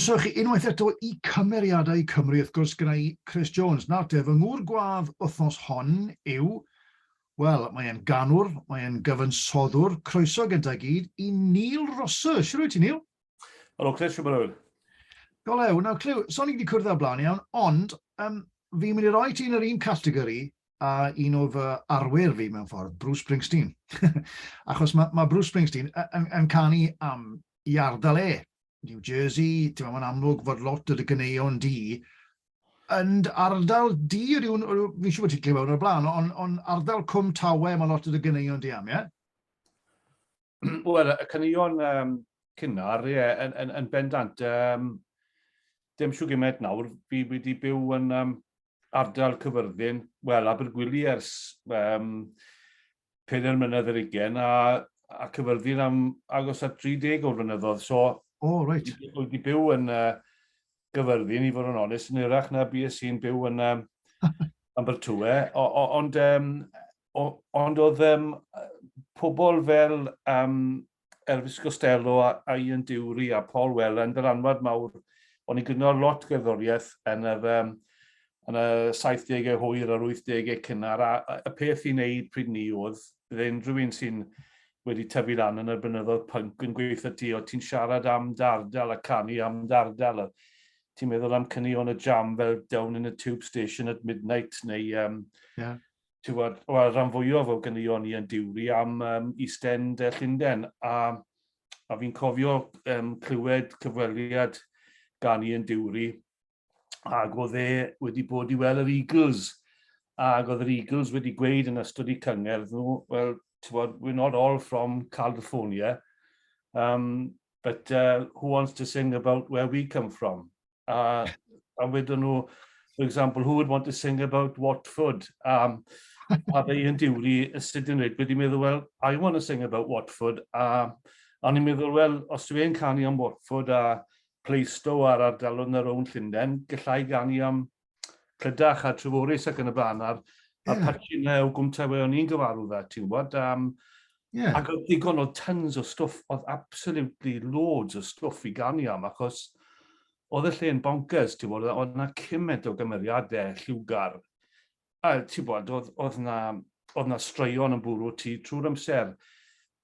So chi unwaith eto I cymeriadau Cymru, wrth gwrs, gyda I Chris Jones. Nawr te, fy ngŵr gwadd wythnos hon yw, wel, mae'n ganwr, mae'n gyfansoddwr, croeso gyda gyd I Neil Rosser. Siwr wyt ti, Neil? Helo, Chris, siwr bod. Go lew. Nawr, Clyw, so ni wedi cwrdd ar blaen iawn, ond fi'n mynd I roi ti yn yr un categori a un o fy arwyr fi mewn ffordd, Bruce Springsteen. Achos mae Bruce Springsteen yn canu am I ardal e. New Jersey, mae'n amlwg fod lot o dy ganeuon di. Yn ardal di, fi'n siŵr bod ti'n clywed o'r blaen, ond ardal Cwm Tawe mae lot o dy ganeuon di am, ie? Wel, y caneuon cynnar, ie, yn bendant, dim siw gymaint nawr, fi wedi byw yn ardal Cyfyrddin, wel, Abergwili ers 4 mlynedd ar 20, a Cyfyrddin am agos at 30 o flynyddoedd, so right. Wedi byw yn Gyfyrddin, I fod yn onest, yn urach na bys sy'n byw yn Abertawe, ond oedd pobl fel Elvis Costello a Ian Dewry a Paul Welland yr anwad mawr, o'n I gynnal lot gerddoriaeth yn y 70au hwyr a'r 80au cynnar, a y peth I wneud pryd ni oedd, bydde unrhyw un sy'n wedi tyfu lan yn y blynyddoedd punk yn gweithio ti, o ti'n siarad am dardal a canu am dardal. Ti'n meddwl am caneuon y jam fel Down in a Tube Station at Midnight, neu rhan fwyaf o ganeuon I yn diwri am East End Llundain. A fi'n cofio clywed cyfweliad gan I yn diwri, ac oedd e wedi bod I weld yr Eagles. Ac oedd yr Eagles wedi gweud yn ystod I cyngerdd nhw, well, we're not all from California, but who wants to sing about where we come from? And we don't know, for example, who would want to sing about Watford? A fe Ian Dewry ystod yn rhaid, wedi meddwl, well, I want to sing about Watford. A ni'n meddwl, well, os dwi'n canu am Watford a Plaistow a'r ardaloedd yn yr own Llundain, gallai ganu am Clydach a Treforys ac yn y blaen a'r patchyn o Gwm Tawe o'n i'n gyfarw fe, ti'n gwybod. Ac oedd digon o tons o stwff, oedd absolutely loads o stwff I ganu am, achos oedd y lle'n bonkers, ti'n gwybod, oedd yna cymaint o gymeriadau lliwgar. A ti'n gwybod, oedd yna straeon yn bwrw ti trwy'r amser.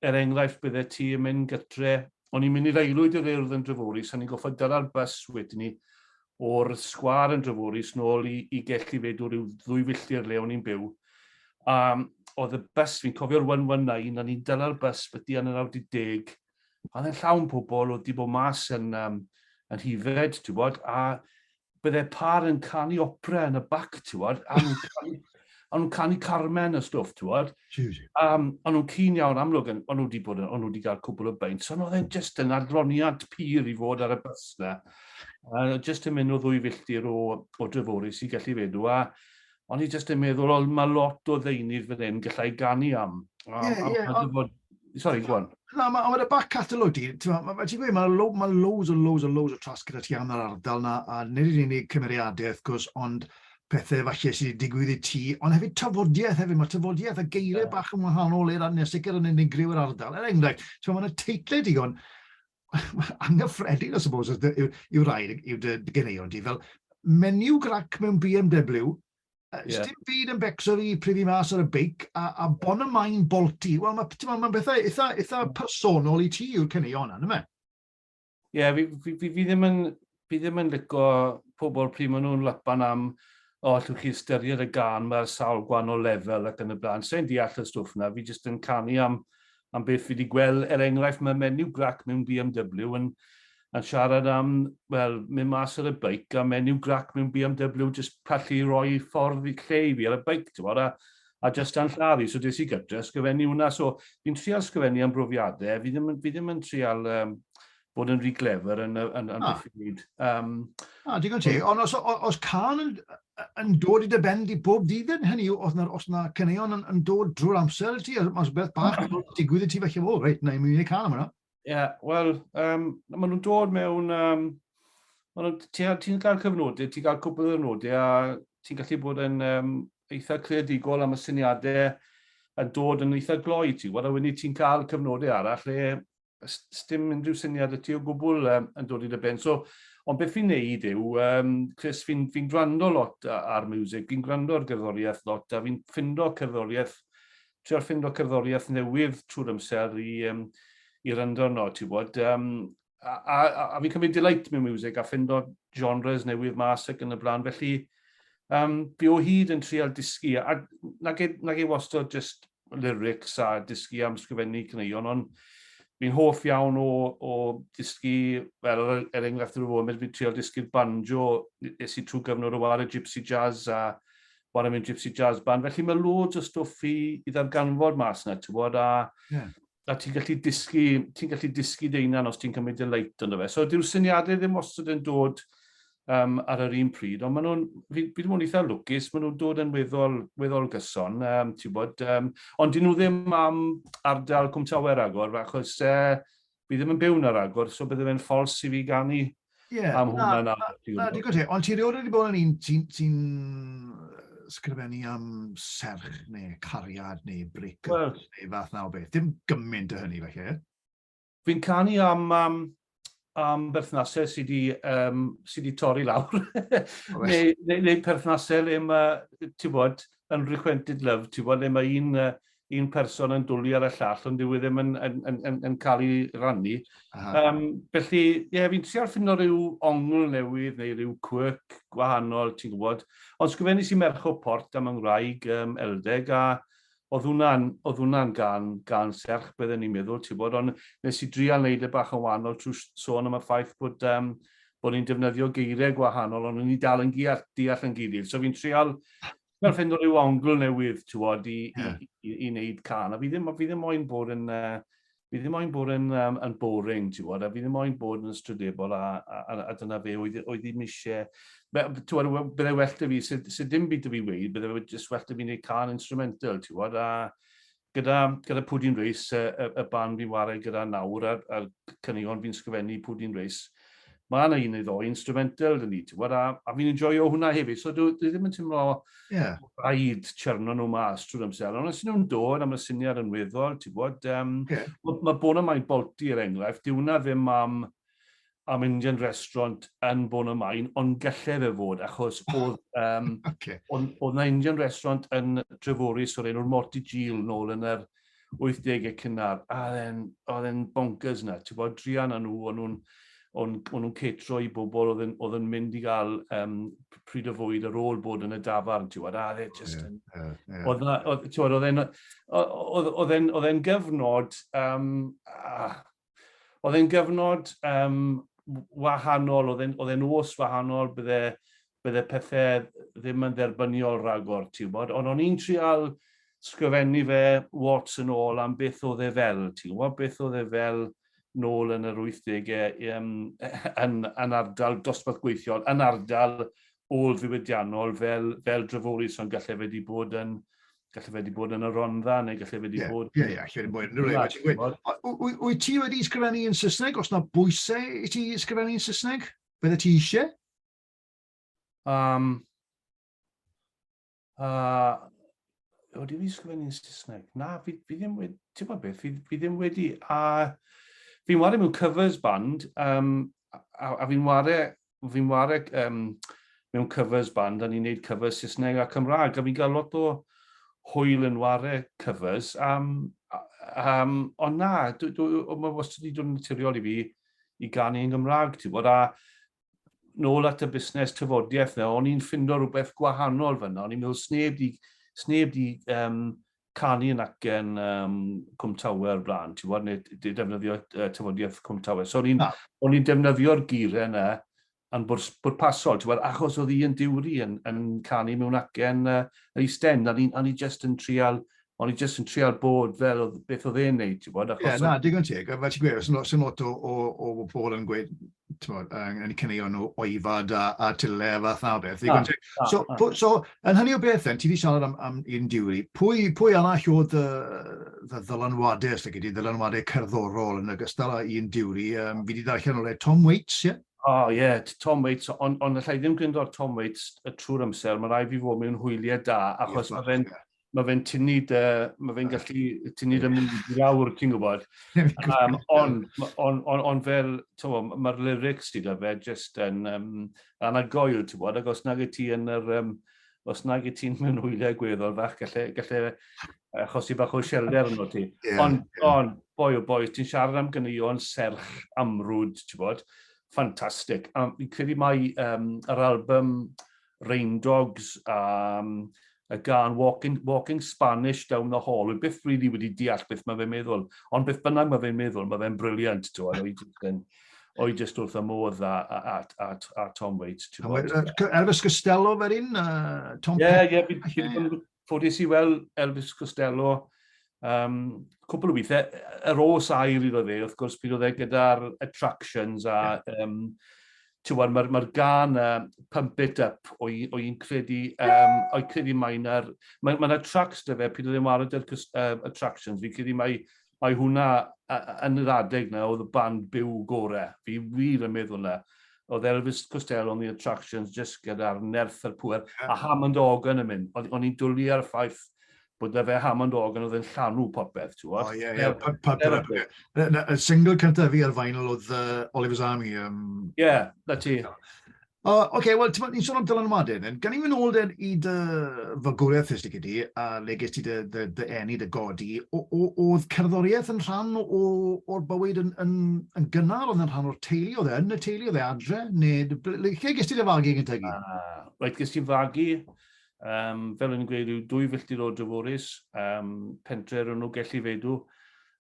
Enghraifft, bydde ti yn mynd gytre, o'n i'n mynd I leilwyd yr urdd yn Treforys, a ni'n goffa dyla'r bus wedyn ni, o'r sgwar yn Treforys nôl I gellu fed o ryw 2 filltir le o'n i'n byw. Oedd y bus, fi'n cofio'r 119, a ni'n dyla'r bus byddi yn yr 90, a oedd e'n llawn pobl oedd wedi bod mas yn hyfed, ti'n bod, a bydde par yn canu opera yn y bac, ti'n bod, a nhw'n canu Carmen y stwff, ti'n bod. A nhw'n cyn iawn amlwg, o'n nhw wedi cael cwbl o beint, so oedd e'n just yn adloniad pyr I fod ar y bus na. Just yn mynd o 2 filltir o Treforys I gallu fedw, a o'n I just yn meddwl, mae lot o ddeunydd fan hyn gallai ganu am. Sorry, go on. Na, mae y back catalog di, ti'n gweud, mae loads o tras gyda ti am yr ardal na, a nid yw'n unig cymeriadau, wrth gwrs, ond pethau falle sydd wedi digwydd I ti, ond hefyd tafodiaeth hefyd, mae tafodiaeth a geiriau bach yn wahanol i'r sicr yn unigryw yr ardal. Enghraifft, mae'n teitlau digon, anghyffredin, I suppose, yw rhaid yw dy ganeuon di, fel menyw grac mewn BMW, dim byd yn becso fi pryd I mas ar y beic, a bon y maen bolti. Wel, mae'n bethau eitha personol I ti yw'r caneuon yna, yma? Ie, fi ddim yn licio pobl pryd maen nhw'n lapan am, allwch chi ystyried y gan mae'r sawl gwahanol lefel ac yn y blaen. Sa'n deall y stwff yna, fi jyst yn canu am beth fi wedi gweld, enghraifft, mae menyw grac mewn BMW yn siarad am, wel, mynd mas ar y beic, a menyw grac mewn BMW jyst pallu roi ffordd I lle I fi ar y beic, ti'n bod, a jyst yn lladdu, so des I gytre, ysgrifennu hwnna, so fi'n trial ysgrifennu am brofiadau, fi ddim yn trial bod yn rhy glefer yn beth I wneud. Digon ti, ond os can yn dod I dy ben di bob dydd yn hynny, os yna caneuon yn dod drwy'r amser ti, os beth bach digwydd I ti felly fo, reit, neu mi'n ei can am yna. Ie, wel, maen nhw'n dod mewn, ti'n cael cyfnodau, ti'n cael cwbl o ddynodau, a ti'n gallu bod yn eitha creadigol am y syniadau yn dod yn eitha gloi ti. A wedyn ti'n cael cyfnodau arall, dim unrhyw syniad y ti o gwbl yn dod i dy ben. So, ond beth fi'n neud yw, Chris, fi'n gwrando lot ar music, fi'n gwrando ar gerddoriaeth lot, a fi'n ffindo cerddoriaeth newydd trwy'r amser i rando arno, ti'n bod. A fi'n cymryd delight mewn music a ffindo genres newydd mas ac yn y blaen. Felly, fi o hyd yn trial dysgu, a nag e wastad just lyrics a dysgu am sgrifennu cyneuon, ond fi'n hoff iawn o dysgu, fel enghraifft yr ymwneud, fi'n trial dysgu'r banjo, nes i trwy gyfnod o wario Gypsy Jazz a wario mewn Gypsy Jazz band. Felly mae loads o stwff i ddarganfod mas yna, ti'n bod, a ti'n gallu dysgu deunan os ti'n cymryd delight yn fe. So, dyw'r syniadau ddim wastad yn dod ar yr un pryd, ond fi ddim yn eitha lwcus, maen nhw'n dod yn weddol gyson, ti'n bod, ond dyn nhw ddim am ardal Cwm Tawe Agor, achos fi ddim yn byw yn yr Agor, so bydde fe'n ffals i fi ganu am hwnna nawr. Digon te, ond ti rioed wedi bod yn un ti'n sgrifennu am serch neu cariad neu bric neu fath na o beth, dim gymaint o hynny felly? Fi'n canu am berthnasau sydd wedi torri lawr, neu perthnasau le mae, ti'n bod, yn requented love, ti'n bod, le mae un person yn dwlu ar y llall, ond dyw e ddim yn cael ei rannu. Felly, fi'n trial ffindo rhyw ongl newydd neu rhyw quirk gwahanol, ti'n gwybod. Ond sgrifennu sy'n merch o port am yngwraig eldeg, a oedd hwnna'n gan serch byddwn ni'n meddwl, ti'n bod, ond nes i drial wneud y bach yn wahanol trwy sôn am y ffaith bod ni'n defnyddio geiriau gwahanol, ond ni'n dal yn deall yn gilydd. So fi'n trial ffindo rhyw ongl newydd, ti'n bod, i wneud can. A fi ddim moyn bod yn boring, ti'n bod, a fi ddim moyn bod yn ystradebol, a dyna fe oedd ddim eisiau. Bydde well da fi, sydd dim byd da fi weid, bydde jyst well da fi wneud can instrumental, ti'n bod, a gyda Pwdin Reis, y band fi'n wario gyda nawr, a'r cynnion fi'n sgrifennu Pwdin Reis, mae yna un neu ddoi instrumental dyn ni, ti'n bod, a fi'n enjoyo hwnna hefyd, so dwi ddim yn teimlo rhaid tyrno nhw mas trwy'r amser, ond os nhw'n dod am y syniad yn weddol, ti'n bod, mae Bona Maen Bolti er enghraifft, dyw hwnna ddim am Indian restaurant yn Bona Maen, ond gallai fe fod, achos oedd na Indian restaurant yn Treforys o'r enw'r Morty Gil nôl yn yr 80au cynnar, a oedd e'n bonkers na, ti'n bod, drian a nhw, ond nhw'n catro i bobl oedd yn mynd i gael pryd o fwyd ar ôl bod yn y dafarn, ti'n gwybod, a just yn... Oedd e'n gyfnod... Oedd e'n gyfnod wahanol, oedd e'n os wahanol, bydde pethau ddim yn dderbyniol rhagor, ti'n gwybod, ond o'n i'n trial sgrifennu fe what's and all am beth oedd e fel, ti'n gwybod, beth oedd e fel nôl yn yr 80au yn ardal dosbarth gweithiol, yn ardal ôl ddiwydiannol fel Dreforys, ond gallai fe wedi bod yn y Rhondda, neu gallai fe wedi bod... Ie, wyt ti wedi sgrifennu yn Saesneg? Os na bwysau i ti sgrifennu yn Saesneg? Bydde ti eisiau? Wedi fi sgrifennu yn Saesneg? Na, fi ddim wedi... Ti'n gwybod beth? Fi ddim wedi... Fi'n wario mewn covers band, a fi'n wario mewn covers band, a ni'n neud covers Saesneg a Cymraeg, a fi'n cael lot o hwyl yn wario covers, ond na, mae wastad wedi dod yn naturiol i fi i ganu yn Gymraeg, ti'n bod, a nôl at y busnes tyfodiaeth na, o'n i'n ffindo rhywbeth gwahanol fyna, o'n i'n meddwl sneb di canu yn acen Cwm Tawe o'r blaen, ti'n bod, neu defnyddio tyfodiaeth Cwm Tawe. So o'n i'n defnyddio'r geiriau yna yn bwrpasol, ti'n bod, achos oedd hi yn diwri yn canu mewn acen yr East End, a ni just yn trial bod fel beth oedd e'n neud, ti'n bod. Ie, na, digon teg, fel ti'n gweud, sy'n lot o bobl yn gweud, yn cynnion nhw oifad a tyle a fath na beth, digon teg. So, yn hynny o beth, ti wedi siarad am un diwri, pwy arall oedd ddylanwadau, os ydy, ddylanwadau cerddorol yn ogystal â un diwri, fi wedi darllen o le Tom Waits, ie? Ie, Tom Waits, ond allai ddim gryndo ar Tom Waits trwy'r amser, mae rai fi fod mewn hwyliau da, achos mae fe'n gallu tynnu dy mood i lawr, ti'n gwybod. Ond fel, mae'r lyrics ti da fe jyst yn anhygoel, ti'n gwybod, ac os nag y ti yn os nag y ti'n mewn hwyliau gweddol fach, gallai achosi bach o sielder yno ti. Ond, boi o boi, ti'n siarad am gyneuon serch amrwd, ti'n bod, ffantastig. Fi'n credu mai yr album Rain Dogs, y gan Walking Spanish Down the Hall, wy byth really wedi deall beth mae fe'n meddwl, ond beth bynnag mae fe'n meddwl, mae fe'n briliant, o'i just wrth y modd a Tom Waits. Elvis Costello fer un? Tom Ie, fi wedi ffodus i weld Elvis Costello cwbl o weithiau. Yr os air iddo fe, wrth gwrs, bydd oedd e gyda'r attractions a mae'r gan Pump It Up o'n credu mae'n tracks dy fe, pryd oedd e'n wared attractions, fi'n credu mae hwnna yn yr adeg na oedd y band byw gorau. Fi wir yn meddwl na. Oedd Elvis Costello yn the attractions jyst gyda'r nerth a'r pwer. A Hammond Organ yn mynd. O'n i'n dwlu ar y ffaith bod fe Hammond Organ oedd yn llanw popeth. O, ie. Y single cyntaf fi ar vinyl oedd Oliver's Army. Ie, na ti. Oce, wel, ni'n sôn am Dylan Madden. Gan i fynd ôl i dy fagwriaeth ysdi gyda, a le ges ti dy enni, dy godi, oedd cerddoriaeth yn rhan o'r bywyd yn gynnar, oedd yn rhan o'r teulu, oedd yn y teulu, oedd adre, neu lle ges ti dy fagu gyda gi? Rhaid ges ti'n fagu, fel yn gweud, yw 2 filltir o Dreforys, pentre nhw gellu fedw.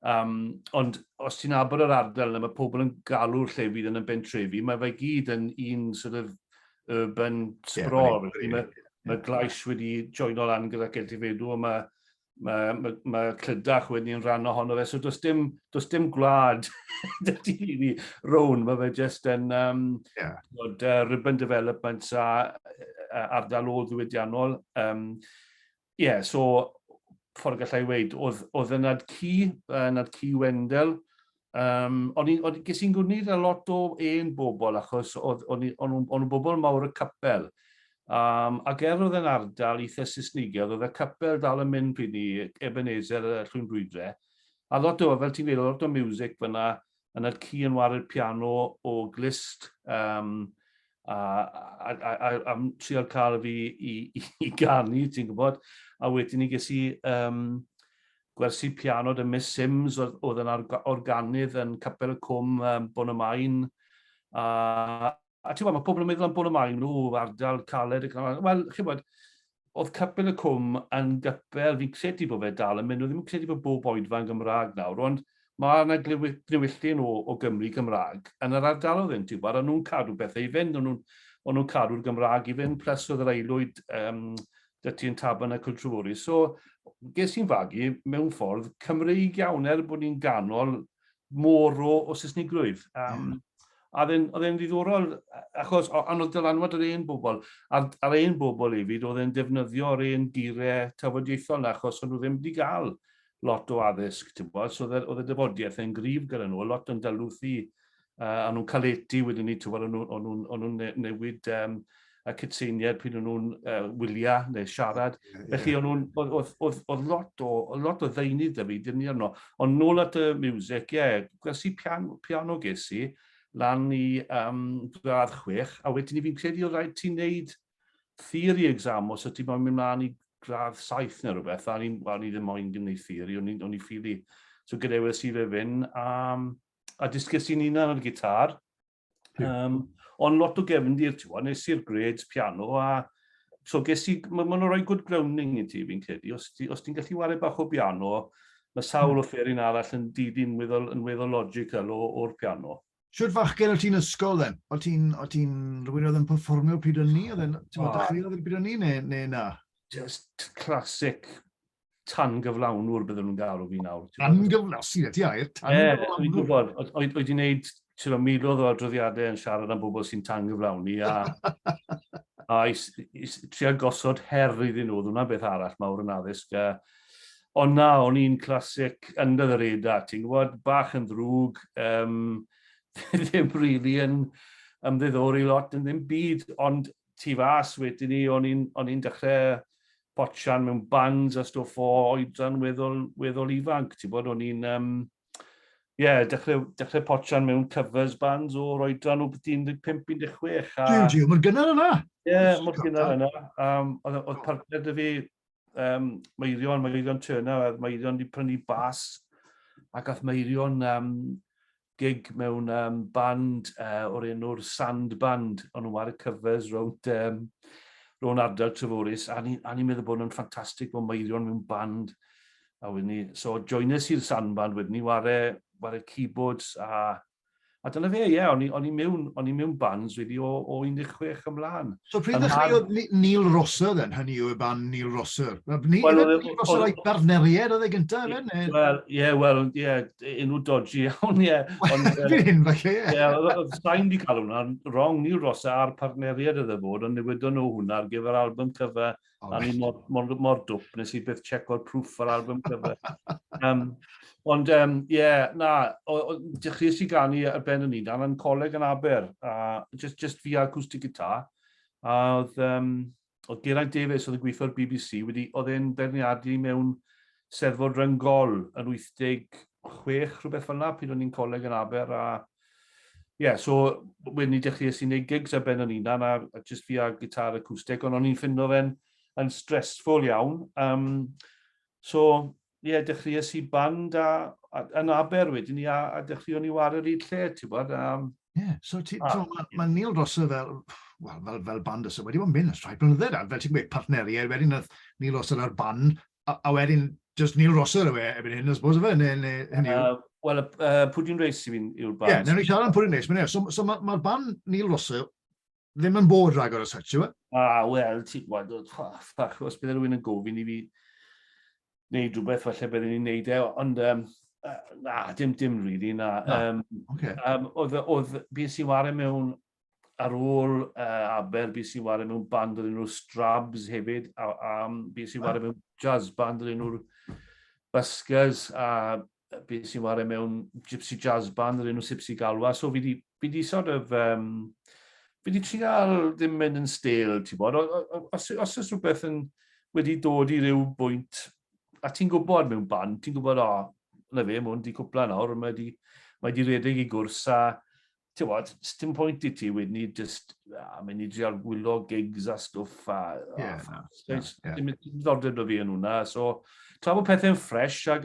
Ond os ti'n abod yr ardal, mae pobl yn galw'r llefydd yn y bentrefi, mae fe gyd yn un sort of urban sprawl. Mae glais wedi joino lan gyda gelti fedw, mae clydach wedi'n rhan ohono fe. So does dim gwlad dydi rown, mae fe just yn urban developments a ardal o ddiwydiannol. So ffordd gallai weid, oedd yn nad cu Wendell. Ges i'n gwneud a lot o bobl, achos o'n nhw'n bobl mawr y capel. Ac oedd yn ardal eitha Saesnigaidd, oedd y capel dal yn mynd pryd ni, Ebenezer a Llwyn Brwydre. A lot o, fel ti'n dweud, lot o music fyna, yn nad cu yn wario piano o glist, a trial cael fi i ganu, ti'n gwybod, a wedyn ni ges i gwersi piano dy Miss Sims oedd yn organydd yn Capel y Cwm Bonamain. A ti'n gwybod, mae pobl yn meddwl am Bonamain, ardal caled. Wel, chi'n gwybod, oedd Capel y Cwm yn gapel, fi'n credu bod fe dal yn mynd, oedd ddim yn credu bod bob oedfa'n Gymraeg nawr, ond mae yna glywyllun o Gymru Gymraeg yn yr ardal oedd yn, ti'n gwybod, a nhw'n cadw bethau i fynd, o'n nhw'n cadw'r Gymraeg i fynd, plus oedd yr aelwyd dy ti'n taban y Cultrwri. So, ges i'n fagu mewn ffordd Cymreig iawn bod ni'n ganol moro o Saesnigrwydd. A oedd e'n ddiddorol, achos anodd dylanwad yr un bobl, a'r un bobl i fi, oedd e'n defnyddio'r un geiriau tafodieithol, achos oedd nhw ddim wedi cael lot o addysg, so oedd y dyfodiaeth yn gryf gyda nhw, lot yn dylwthi, a nhw'n caleti wedyn ni, o'n nhw'n newid y cytseiniad pryd o'n nhw'n wyliau neu siarad. Felly oedd lot o ddeunydd da fi, dim ni arno. Ond nôl at y music, gwersi piano ges i, lan i gradd 6, a wedyn ni fi'n credu o rhaid ti'n neud theory exam, os ydy mae'n mynd mlaen i gradd 7 neu rhywbeth, a ni ddim moyn gwneud theory, o'n i ffili. So gadewes i fe fynd, a disgys i'n unan o'r gitar. Ond lot o gefndir, nes i'r grades piano, a so maen nhw'n rhoi good grounding i ti, fi'n credu. Os ti'n gallu wario bach o piano, mae sawl o fferin arall yn didyn yn weddol logical o'r piano. Siwr fachgen o ti'n ysgol, then? O ti'n rhywun oedd yn performio pryd o'n ni? Ti'n dechreuodd yn pryd o'n ni, neu na? Just classic tan gyflawnwr bydden nhw'n galw fi nawr. Tan gyflawnwr? Sy'n ti air? Dwi'n gwybod. Oedd wedi gwneud miloedd o adroddiadau yn siarad am bobl sy'n tan gyflawni, a trio gosod her iddyn nhw, hwnna beth arall mawr yn addysg. Ond na, o'n i'n clasic under the radar, ti'n gwybod, bach yn ddrwg, ddim rili yn ymddiddori lot yn ddim byd, ond tu fas wedyn ni, o'n i'n dechrau potsian mewn bands a stwff o oedran weddol ifanc. Ti'n bod, o'n i'n, dechrau potsian mewn covers bands o'r oedran o 15-16. Diw, mae'n gynnar yna. Ie, mor gynnar yna. Oedd partner dy fi, Meirion Turner, Meirion wedi prynu bas, a gath Meirion gig mewn band o'r enw'r Sand Band, o'n nhw ar y covers rownd ardal Treforys, a ni'n meddwl bod nhw'n ffantastig bod Meirion mewn band. A wedyn ni, so joinus i'r Sand Band wedyn ni, ware keyboards, a dyna fe, ie, o'n i mewn bands wedi o 16 ymlaen. So pryd ddechreuodd Neil Rosser then, hynny yw y band Neil Rosser? Neil Rosser a'i barneriaid oedd e gyntaf, Wel, enw dodgy iawn, ie. Fi'n hyn falle, ie. Oedd Sain di cael hwnna'n wrong, Neil Rosser ar partneriaid oedd e bod, ond newidon nhw hwnna ar gyfer album cyfer, a ni mor dwp, nes i byth checo'r proof ar album cyfer. Ond, dechreuais i ganu ar ben yn un, yn coleg yn Aber, just via acoustic guitar. A oedd Geraint Davies, oedd yn gweithio'r BBC, oedd e'n berniadu mewn Steddfod Rhyngol yn 86, rhywbeth fel yna, pryd o'n i'n coleg yn Aber. So wedyn ni dechreuais i wneud gigs ar ben yn un, a just via gitar acoustic, ond o'n i'n ffindo fe'n stressful iawn. Dechreuais i band yn Aber wedyn ni, a dechreuon ni wario i'r lle, ti'n bod. So mae Neil Rosser fel band ysaf wedi bod yn mynd ys rhai blynyddoedd, fel ti'n gweud partneriaid, wedyn oedd Neil Rosser ar band, a wedyn just Neil Rosser ebyn hyn, I suppose, yw. Wel, Pwdin Race yw'r band. Ie, newn ni siarad am Pwdin Race, so mae'r band Neil Rosser ddim yn bod rhagor o such, yw e? Wel, os bydd rhywun yn gofyn i fi wneud rhywbeth falle byddwn ni'n neud e, ond dim really, na. Oedd bys i wario mewn ar ôl Aber, bys i wario mewn band o'r enw'r Strabs hefyd, a bys i wario mewn jazz band o'r enw'r Buskers, a bys i wario mewn gypsy jazz band o'r enw'r Sipsi Galwa, so fi di sort of, fi di trial ddim mynd yn stêl, ti'n bod, os oes rhywbeth wedi dod i ryw bwynt, a ti'n gwybod mewn band, ti'n gwybod, na fe, mwyn di cwpla nawr, mae di redeg i gwrs, a ti'n bod, dim pwynt i ti wedyn ni, mynd i drial wylo gigs a stwff, dim ddordeb o fi yn hwnna, so tra bod pethau'n ffres ac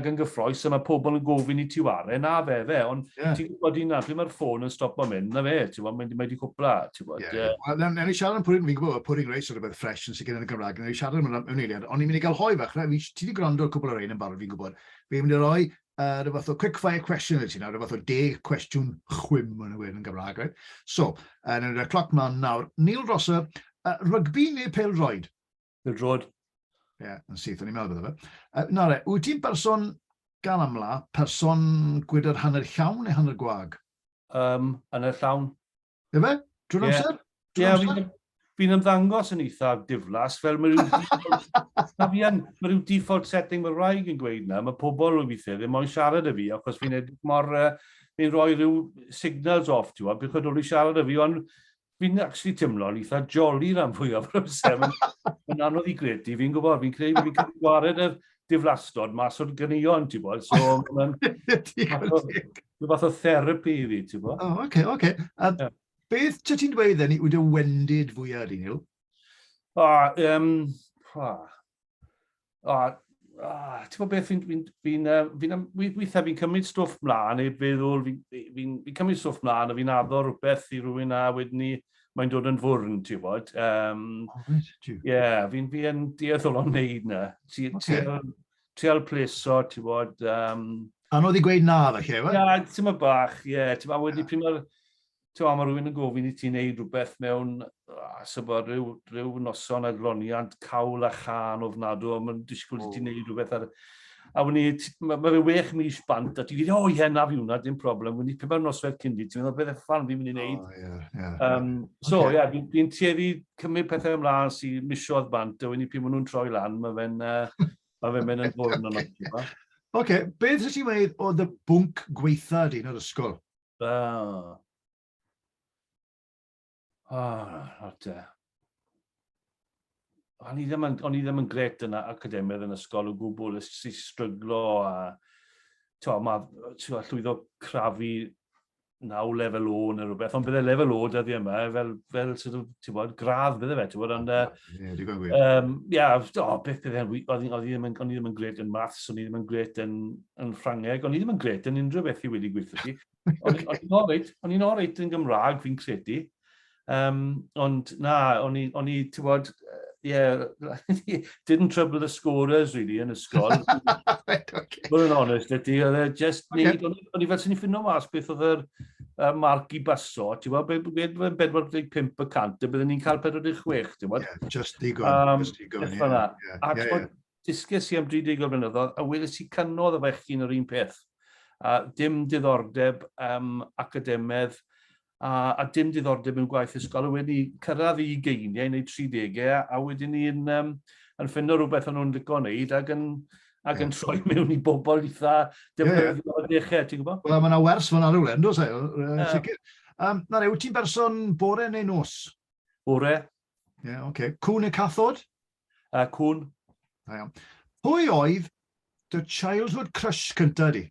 yn gyffroes, a mae pobl yn gofyn i ti ware, na fe, ond ti'n gwybod un pryd mae'r ffôn yn stop o mynd, na fe, ti'n bod, mae di cwpla, ti'n bod. Newn ni siarad am Pwdin, fi'n gwybod, Pwdin Race oedd rhywbeth ffres yn sicr yn y Gymraeg, newn ni siarad am eiliad, ond ni'n mynd i gael hoi fach, ti wedi gwrando cwbl o'r ein yn barod, fi'n gwybod. Fi'n mynd i roi rhywbeth o quick fire question i ti nawr, rhywbeth o 10 cwestiwn chwym yn y wedyn yn Gymraeg, right? So, newn ni'r cloc man nawr. Neil Rosser, rygbi neu pêl-droed? Pêl-droed. Ie, yn syth, o'n i'n meddwl bydde fe. Nawr wyt ti'n person gan amla, person gwydr hanner llawn neu hanner gwag? Hanner llawn. Efe? Drwy'n amser? Ie, fi'n ymddangos yn eitha diflas, fel mae rhyw default setting mae rhaid yn gweud na, mae pobl yn weithio ddim moyn siarad y fi, achos fi'n rhoi rhyw signals off, ti'n gwybod, bydd chydol i siarad y fi, ond fi'n actually timlo'n eitha jolly rhan fwyaf o'r amser. Mae'n anodd i gredu, fi'n gwybod, fi'n credu fi'n gwared y diflastod mas o'r gynnion, ti'n gwybod, so mae'n fath o therapi i fi, ti'n gwybod. Oce. Beth ti'n dweud then yw dy wendid fwyaf di, Neil? Ti'n gwybod beth, weithiau fi'n cymryd stwff mlaen, neu feddwl, fi'n cymryd stwff mlaen, a fi'n addo rhywbeth i rhywun a wedyn ni, mae'n dod yn fwrn, ti'n gwybod. Fi'n deallol o'n neud na. Trial pleso, ti'n gwybod. Anodd i gweud na, falle, we? Ie, ti'n ma bach, ie. Ti'n ma wedi pryd mae rhywun yn gofyn i ti wneud rhywbeth mewn rhyw noson adloniant cawl a chan ofnadw, a mae'n disgwyl i ti wneud rhywbeth ar... A mae fe wech mis bant, a ti'n dweud, ie, na fi hwnna, dim problem. Wy'n pryd mae'r noswaith cyndi, ti'n meddwl beth ffan fi'n mynd i wneud. So, ie, fi'n tueddu cymryd pethau ymlaen sy'n misiodd bant, a wy'n pryd maen nhw'n troi lan, mae fe'n mynd yn fwrn o'n ochr. Oce, beth ydych chi'n meddwl oedd y bwnc gweitha di yn yr ysgol? o'n i ddim yn gret yn academaidd yn ysgol o gwbl, ys i stryglo a llwyddo crafu 9 lefel O neu rhywbeth, ond bydde lefel O dyddi yma, fel sort of, ti'n bod, gradd bydde fe, ti'n bod, ond beth bydde, o'n i ddim yn gret yn maths, o'n i ddim yn gret yn Ffrangeg, o'n i ddim yn gret yn unrhyw beth i wedi gweithio chi. O'n i'n oreit yn Gymraeg, fi'n credu, ond na, o'n i, ti'n bod, didn't trouble the scorers, really, yn ysgol. Bod yn honest, oedd e just neud, o'n i fel sy'n ni'n ffinno mas beth oedd y marc i baso, ti'n bod, beth 45%, a byddwn ni'n cael 46, ti'n bod? Just digon, Ac disges i am 30 blynyddoedd, a weles i cynnodd y fechgyn yr un peth. Dim diddordeb academaidd, a dim diddordeb yn gwaith ysgol, a wedi cyrraedd i geiniau neu 30, a wedyn ni'n ffinno rhywbeth o'n nhw'n licio wneud ac yn troi mewn i bobl eitha defnyddio o dechrau, ti'n gwybod? Wel, mae yna wers fan ar ywlen, dos e, sicr. Na, wyt ti'n berson bore neu nos? Bore. Ie, oce. Cwn neu cathod? Cwn. Pwy oedd dy childhood crush cynta di?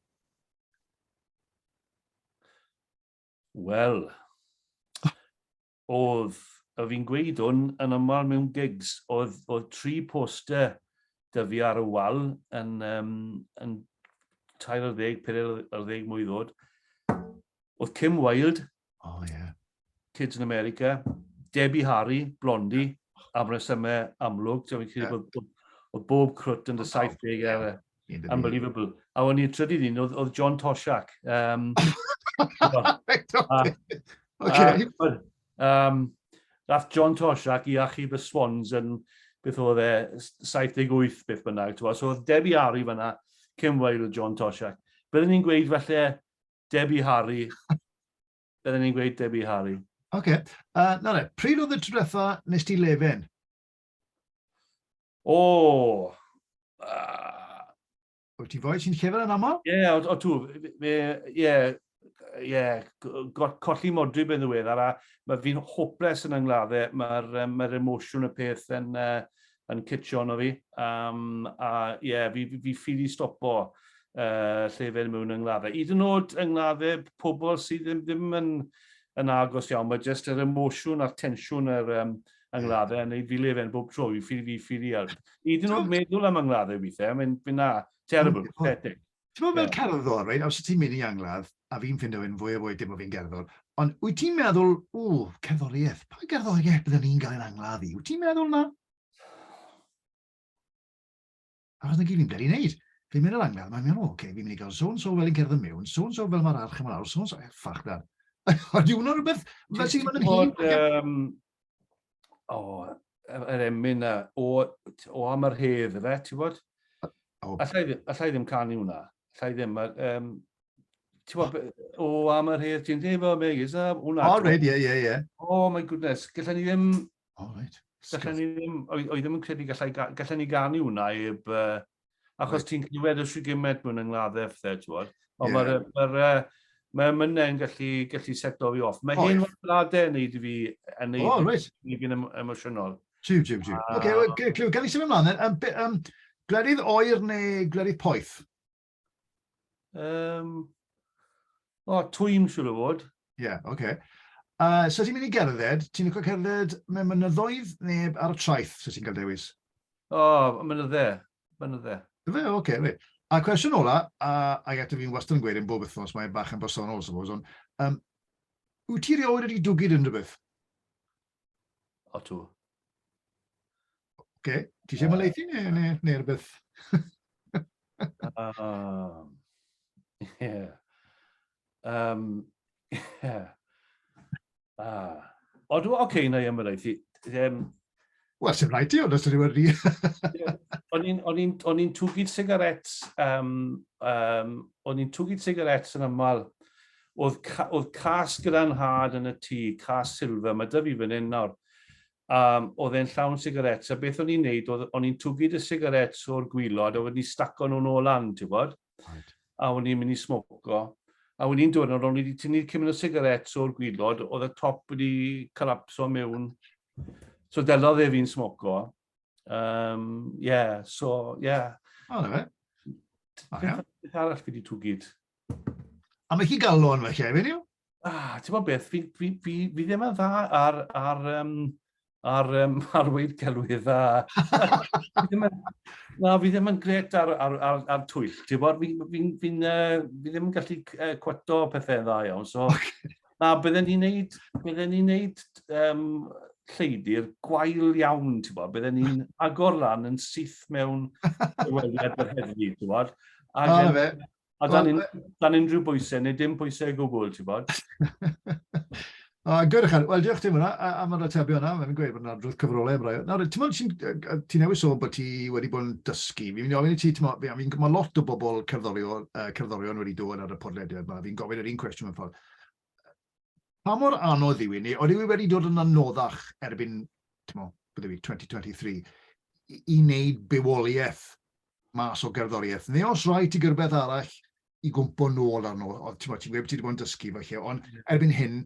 Wel, oedd, a fi'n gweud hwn yn aml mewn gigs, oedd 3 poster dy fi ar y wal yn 40 mlwydd oed. Oedd Kim Wilde, Kids in America, Debbie Harry, Blondie, am resymau amlwg, oedd bob crwt yn dy 70 unbelievable. A o'n i'n trydydd un, oedd John Toshak. Rath John Toshak i achub y Swans yn beth oedd e, 78 beth bynnag. So oedd Debbie Harry fyna, Kim Wilde o John Toshak. Byddwn ni'n gweud felly Debbie Harry. Byddwn ni'n gweud Debbie Harry. Oce. Na, pryd oedd y trydytha nes ti lefen? Wyt ti fwy sy'n llyfr yn aml? O tŵ. Colli modryb yn ddiwedd, a fi'n hopeless yn yngladdau, mae'r emosiwn y peth yn cytio'n o fi. Fi ffili stopo llefen mewn yngladdau. Hyd yn oed yngladdau pobl sydd ddim yn agos iawn, mae jyst yr emosiwn a'r tensiwn yr yngladdau yn ei fi lefen bob tro, fi ffili help. Hyd yn oed meddwl am yngladdau weithiau, fi'n terrible, pathetic. Ti'n meddwl fel cerddor, right? Os ti'n mynd i angladd, a fi'n ffindo yn fwy o fwy dim o fi'n gerddor, ond wyt ti'n meddwl, cerddoriaeth, pa gerddoriaeth byddwn ni'n gael yn angladd i? Wyt ti'n meddwl na? Achos na gyd fi'n bledi wneud. Fi'n mynd i'r angladd, mae'n meddwl, fi'n mynd i gael so fel yn cerdded mewn, so fel mae'r arch yma nawr, ffach dan. Ond yw'n rhywbeth fel sy'n mynd yn hyn? Yr emyn o am yr hedd, efe, ti'n bod? Allai ddim canu hwnna. Allai ddim. O am yr hedd, ti'n dweud fel megis, hwnna. Oh my goodness, gallai ni ddim... O'i ddim yn credu gallai ni ganu hwnna achos ti'n clywed y swygimed mewn yngladdau ffethau, ti'n bod. Ond mae'r mynnau'n gallu seto fi off. Mae hyn o'r bladau yn neud i fi yn fi'n emosiynol. Jiw. Oce, gan i symud ymlaen. Glerydd oer neu glerydd poeth? Twym siwr o fod. Oce. So ti'n mynd i gerdded, ti'n licio cerdded mewn mynyddoedd neu ar y traeth, so ti'n cael dewis? Mynydde. Fe, oce. A cwestiwn ola, a eto fi'n wastad yn gweud yn bob wythnos, mae'n bach yn bersonol, suppose, ond wyt ti rioed wedi dwgyd yn rhywbeth? O tŵ. Oce, ti eisiau maleithi neu rhywbeth? Oce, na i ymwneud. Wel, sy'n rhaid ti, ond os ydw i wedi... O'n i'n twgyd sigarets, yn aml. Oedd cas gyda'n had yn y tŷ, cas silfa, mae dy fi fan hyn nawr. Oedd e'n llawn sigarets, a beth o'n i'n neud, o'n i'n twgyd y sigarets o'r gwylod, a o'n i'n staco nhw'n o lan, ti'n bod? A o'n i'n mynd i smoco. A o'n i'n dod, o'n i'n tynnu cymryd o sigarets o'r gwylod, oedd y top wedi colapso mewn. So delodd e fi'n smoco. So, yeah. O, na fe. Beth arall fi wedi twgyd? A mae chi galon fe lle, fe niw? Ti'n bod beth, fi ddim yn dda ar weid celwydd a fi ddim yn gret ar twyll. Ti'n bod, fi ddim yn gallu cweto pethau dda iawn. So, na, bydden ni'n neud lleidir gwael iawn, ti'n bod. Bydden ni'n agor lan yn syth mewn yweliad yr heddlu, ti'n bod. A dan unrhyw bwysau, neu dim bwysau gwbl, ti'n bod. Gwyd eich wel, diolch ti hwnna, am yr atebio yna, mae'n gweud bod yna drwy'r cyfrolau am rai. Nawr, ti'n newid sôn bod ti wedi bod yn dysgu. Fi'n ofyn i ti, mae lot o bobl cerddorion wedi dod ar y podlediad yma. Fi'n gofyn yr un cwestiwn mewn ffordd. Pa mor anodd yw i ni, oedd yw wedi dod yn anoddach erbyn, 2023, i wneud bywoliaeth mas o gerddoriaeth? Neu os rai ti gyrbeth arall i gwmpo nôl arno, ti'n gweud ti wedi bod yn dysgu felly, ond erbyn hyn,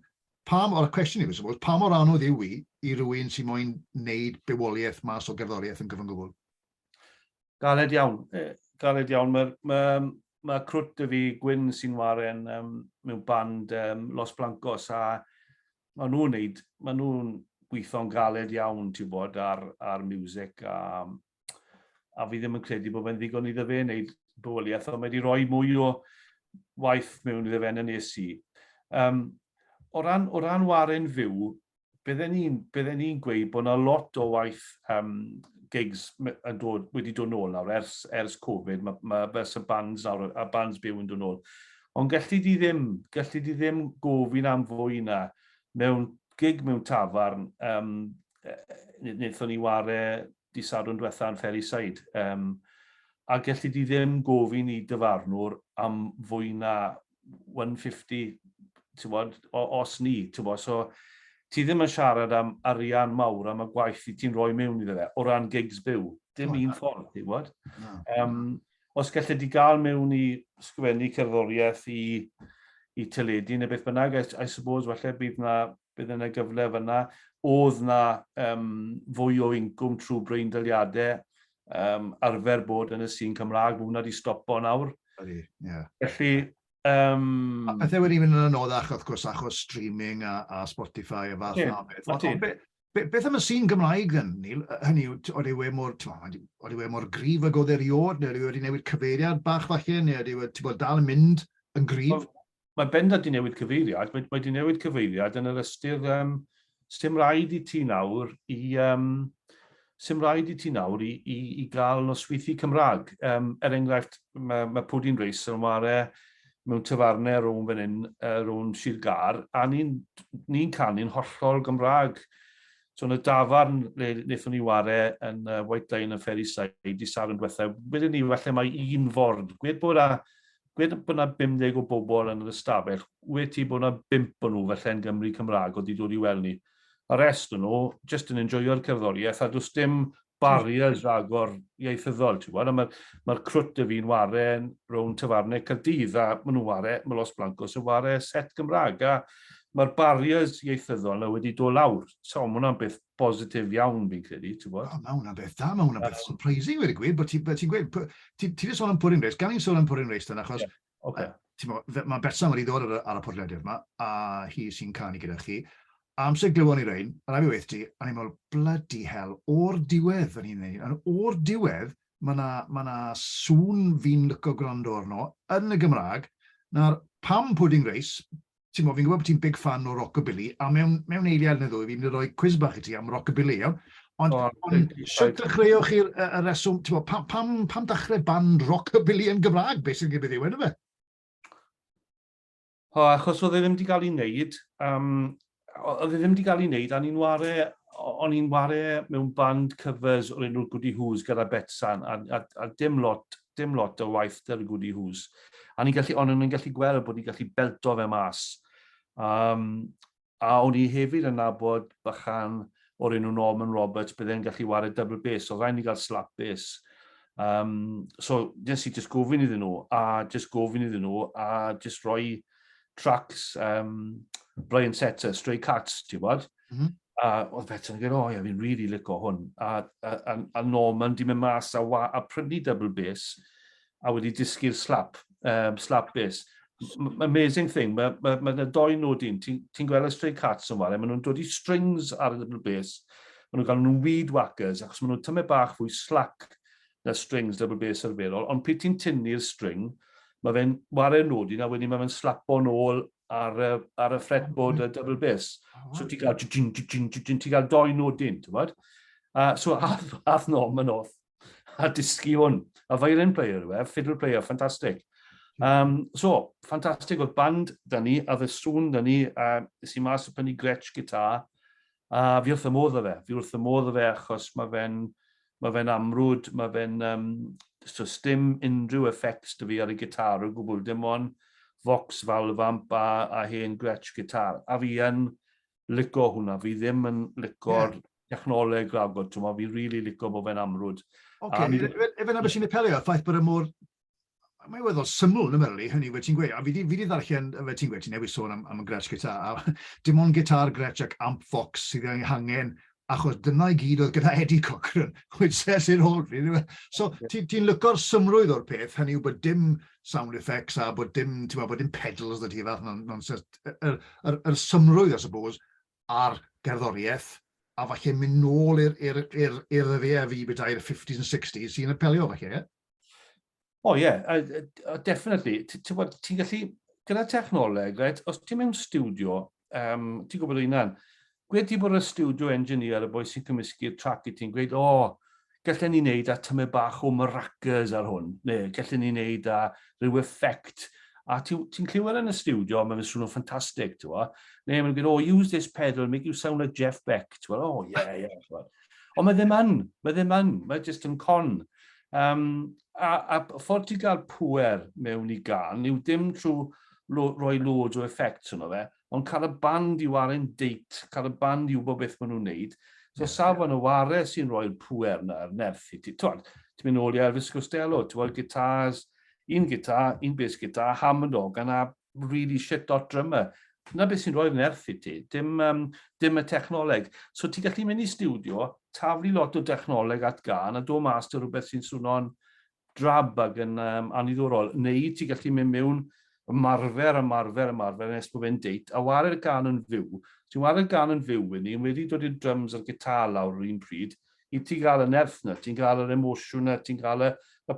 o'r cwestiwn yw, pa mor anodd yw i rywun sy'n moyn wneud bywoliaeth mas o gerddoriaeth yn gyfan gwbl? Galed iawn. Mae crwt y fi Gwyn sy'n waren mewn band Los Blancos a maen nhw'n gweithio'n galed iawn, ti'n bod, ar music a fi ddim yn credu bod fe'n ddigon iddo fe wneud bywoliaeth, ond mae wedi rhoi mwy o waith mewn iddo fe na nes i. O ran waren fyw, bydden ni'n gweud bod yna lot o waith gigs wedi dod nôl nawr ers Covid, mae bes y bands byw yn dod nôl. Ond gallu di ddim gofyn am fwy na mewn gig mewn tafarn, wnaethon ni ware di Sadwrn diwetha yn Ferryside. A gallu di ddim gofyn i dyfarnwr am fwy na 150, os ni, so ti ddim yn siarad am arian mawr am y gwaith i ti'n rhoi mewn iddo fe, o ran gigs byw. Dim un ffordd, ti'n gwybod? Os gallu di gael mewn i sgwennu cerddoriaeth i teledu neu beth bynnag, I suppose, falle bydd yna gyfle fyna. Oedd na fwy o incwm trwy breindaliadau arfer bod yn y sîn Cymraeg, mae hwnna wedi stopo nawr. Felly, a pethau wedi mynd yn anoddach, wrth gwrs, achos streaming a Spotify a fath na beth. Beth am y sîn Gymraeg then, Neil? Hynny, oedd ei mor gryf ag oedd eriod, neu wedi newid cyfeiriad bach falle, neu wedi bod dal yn mynd yn gryf? Mae bendant wedi newid cyfeiriad. Mae wedi newid cyfeiriad yn yr ystyr sdim rhaid i ti nawr i gael nosweithi Cymraeg. Enghraifft, mae Pwdin Reis yn ware mewn tafarnau rhwng fan hyn, rhwng Sir Gar, a ni'n canu'n hollol Gymraeg. So yn y dafarn le wnaethon ni ware yn White Line yn Ferryside, di Sadwrn diwetha, wedyn ni, felly mae un ford. Gwed bod yna 50 o bobl yn yr ystafell, wed ti bod yna 5 o nhw felly yn Gymru Cymraeg oedd wedi dod i weld ni. A rest o nhw, just yn enjoyo'r cerddoriaeth, a does dim barriers ragor ieithyddol. Mae'r crwt y fi'n ware rhwng tafarnau Caerdydd, a maen nhw'n ware, mae Los Blancos yn ware set Gymraeg, a mae'r barriers ieithyddol wedi dod lawr. So, mae hwnna'n beth positif iawn fi'n credu. Mae hwnna'n beth da, mae hwnna'n beth surprising wedi gweud, bod ti'n gweud, ti wedi sôn am Pwdin Reis, gan i'n sôn am Pwdin Reis dan, achos mae Betsan wedi dod ar y podlediad yma, a hi sy'n canu gyda chi. Amser glywon i rein, a rai fi weith ti, a ni'n meddwl, bloody hell, o'r diwedd yn hi'n neud. O'r diwedd, mae na sŵn fi'n lyco gwrando arno yn y Gymraeg, na'r pam Pwdin Reis, fi'n gwybod bod ti'n big fan o rockabilly, a mewn eiliad neu ddwy, fi'n mynd i roi quiz bach i ti am rockabilly, iawn. Ond sut dechreuwch chi'r reswm, pam dechrau band rockabilly yn Gymraeg, beth sy'n gybydd yw, yna fe? Achos oedd e ddim wedi cael ei wneud, a o'n i'n ware mewn band covers o'r enw'r Goody Who's gyda Betsan, a dim lot o waith gyda'r Goody Who's. A o'n i'n gallu gweld bod ni'n gallu belto fe mas. A o'n i hefyd yn nabod bychan o'r enw Norman Roberts, byddai'n gallu ware double bass, so rhaid ni gael slap bass. So, nes i just gofyn iddyn nhw, a just roi tracks Brian Setzer, Stray Cats, ti'n bod? A oedd Bethan yn gweud, o ie, fi'n really licio hwn. A Norman di mynd mas a prynu double bass a wedi dysgu'r slap bass. Amazing thing, mae doi nod un, ti'n gweld y Stray Cats yn wale, maen nhw'n dod i strings ar y double bass, maen nhw'n cael nhw'n weed whackers, achos maen nhw'n tymau bach fwy slack na strings double bass arferol, ond pryd ti'n tynnu'r string, mae fe'n wario nod un, a wedyn mae fe'n slapo nôl ar y fretboard y double bass. So ti'n cael doi nod un, ti'n bod? So ath Norman off a dysgu hwn. A violin player, fiddle player, fantastic. So, ffantastig, oedd band da ni, a dde sŵn da ni, nes i mas o prynu Gretsch gitar, a fi wrth y modd o fe. Fi wrth y modd o fe achos mae fe'n amrwd, mae fe'n, so dim unrhyw effects da fi ar y gitar o gwbl, dim ond Vox Valvamp a hen Gretsch gitar. A fi yn licio hwnna, fi ddim yn licio'r technoleg ragod, fi really licio bod fe'n amrwd. Efe na beth sy'n apelio, ffaith bod y môr mae'n weddol syml yn ymwneud, hynny wedi ti'n gweud, a fi di ddarllen, fe ti'n gweud, ti'n newid sôn am y Gretsch gitar, a dim ond gitar Gretsch ac amp Fox sydd yn hangen, achos dyna i gyd oedd gyda Eddie Cochran, which says it all, really. So, ti'n lygo'r symrwydd o'r peth, hynny yw bod dim sound effects a bod dim pedals da ti fath, yr symrwydd, I suppose, a'r gerddoriaeth, a falle mynd nôl i'r dde a fi bydau'r 50s and 60s sy'n apelio falle, ie? O ie, definitely. Ti'n gallu, gyda technoleg, right, os ti'n mewn studio, ti'n gwybod o'n un, gwed ti bod y studio engineer, y boi sy'n cymysgu'r track i ti'n gweud, gallen ni wneud a tymau bach o maracas ar hwn, neu gallen ni wneud a rhyw effect. A ti'n clywed yn y studio, mae'n swnio'n ffantastig, ti'n gwybod? Neu mae'n gweud, use this pedal, make you sound like Jeff Beck, ti'n gwybod? Yeah. Ond mae ddim yn, mae jyst yn con. A ffordd ti gael pwer mewn i gan, yw dim trwy roi loads o effects yno fe, ond cael y band i warin deit, cael y band i wybod beth maen nhw'n wneud. So safon y ware sy'n rhoi'r pwer na'r nerth i ti. Ti'n mynd ôl i Elvis Costello, ti'n gweld gitars, un gitar, un bass gitar, Hammond organ a really shit dot drummer. Dyna beth sy'n rhoi'r nerth i ti, dim y technoleg. So ti'n gallu mynd i studio, taflu lot o technoleg at gan, a do mas dy rhywbeth sy'n swnio'n drab ag yn aniddorol. Neu ti'n gallu mynd mewn ymarfer, nes bod fe'n deit, a wario gan yn fyw. Ti'n wario gan yn fyw yn ni, wedi dod i'r drums a'r gitar lawr yr un pryd, i ti gael y nerth na, ti'n gael yr emosiwn na, ti'n gael y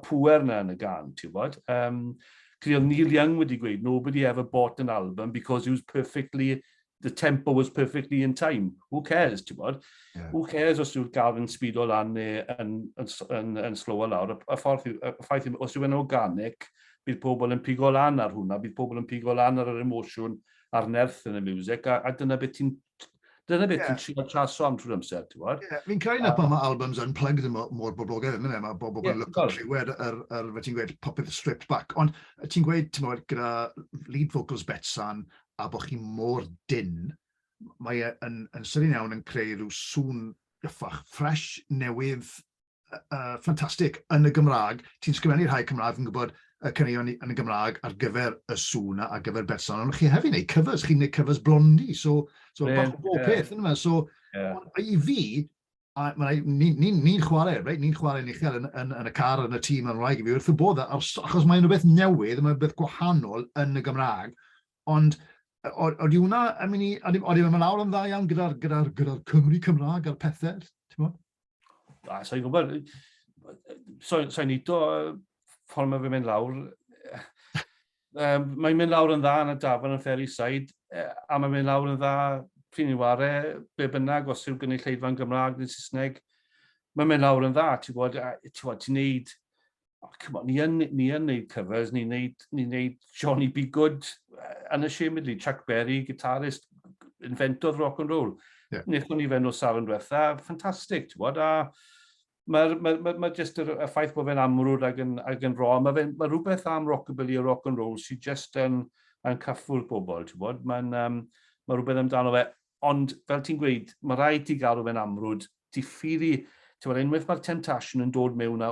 pwer na yn y gan, ti'n bod? Oedd Neil Young wedi gweud, nobody ever bought an album because the tempo was perfectly in time. Who cares, ti'n bod? Yeah. Who cares os yw'r gafn speedo lan yn slow lawr? Y ffaith, os yw'n organic, bydd pobl yn pigo lan ar hwnna, bydd pobl yn pigo lan ar yr emosiwn a'r nerth yn y music, a dyna beth ti'n trio chaso am trwy'r amser, ti'n bod? Fi'n credu na pan mae albums unplugged yn mor boblogaidd, mae bobl yn look at clywed fe ti'n gweud popeth stripped back, ond ti'n gweud, ti'n gweud, gyda lead vocals Betsan, a bod chi mor dyn, mae yn sydyn iawn yn creu rhyw sŵn gyffach, fresh, newydd, ffantastig yn y Gymraeg. Ti'n sgrifennu rhai Cymraeg yn gwybod y caneuon yn y Gymraeg ar gyfer y sŵn ar gyfer Betsan, ond chi hefyd wneud covers, chi'n wneud covers blondi, so bach o bob peth yn yma. So, i fi, ni'n chwarae, ni'n chwarae'n uchel yn y car, yn y tîm, yn rhaid i fi wrth y bodd, achos mae'n rhywbeth newydd, mae'n rhywbeth gwahanol yn y Gymraeg, ond oeddi hwnna, oeddi mae'n lawr yn dda iawn gyda'r Cymru Cymraeg a'r pethau, ti'n bod? Sa'n gwybod, sa'n nito ffordd mae fe'n mynd lawr. Mae'n mynd lawr yn dda yn y dafarn yn Ferry Side, a mae'n mynd lawr yn dda pryn i ware, be bynnag, os yw'r gynulleidfa'n Gymraeg neu Saesneg. Mae'n mynd lawr yn dda, ti'n bod, ti'n neud, ni yn neud covers, ni'n neud Johnny B. Good, unashamedly, Chuck Berry, guitarist, inventodd rock and roll. Nethon ni fe'n o Safon Dwetha, ffantastig, ti'n bod, a mae jyst y ffaith bod fe'n amrwd ag yn ro. Mae rhywbeth am rockabilly a rock and roll sy'n jyst yn caffwr bobl, ti'n bod. Mae rhywbeth amdano fe, ond fel ti'n gweud, mae rhaid ti gael fe'n amrwd, ti ffili, ti'n bod, unwaith mae'r Temptation yn dod mewn a,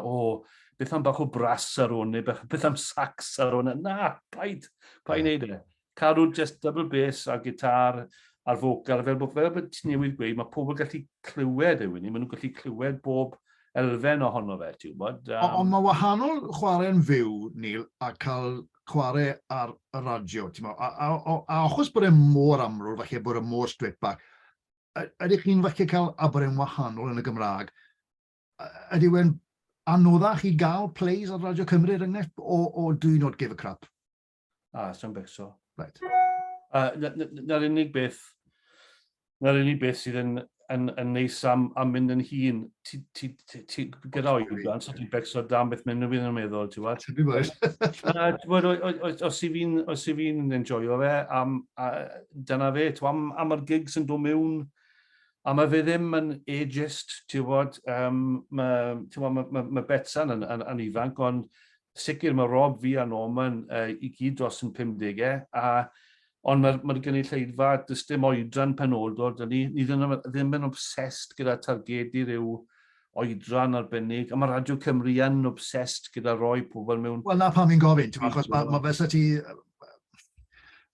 beth am bach o brass ar hwn, neu beth am sax ar hwn, na, paid wneud e. Cadw just double bass a gitar, a'r focal, fel bod ti'n newydd gweud, mae pobl gallu clywed yw ni, maen nhw'n gallu clywed bob elfen ohono fe, ti'n gwybod. Ond mae wahanol chwarae'n fyw, Neil, a cael chwarae ar y radio. A achos bod e'n mor amrwr, falle bod e'n mor straight back, ydych chi'n falle cael aberyn wahanol yn y Gymraeg? Ydy we'n anoddach i gael plays ar Radio Cymru er enghraifft, o do not give a crap? Sy'n becso. Right. Na'r unig beth sydd yn neis am mynd yn hun, gyda oedran, so ti'n becso dam beth mynd nhw bydd yn meddwl, ti'n gwybod? Os i fi'n enjoyo fe, dyna fe, am yr gigs yn dod mewn, a mae fe ddim yn ageist, ti'n gwybod, mae Betsan yn ifanc, ond sicr mae Rob fi a Norman i gyd dros yn 50au, ond mae'r gynulleidfa, dys dim oedran penodol, ni ddim yn obsessed gyda targedu rhyw oedran arbennig, a mae Radio Cymru yn obsessed gyda roi pobl mewn. Wel, na pam i'n gofyn, achos mae fe ti,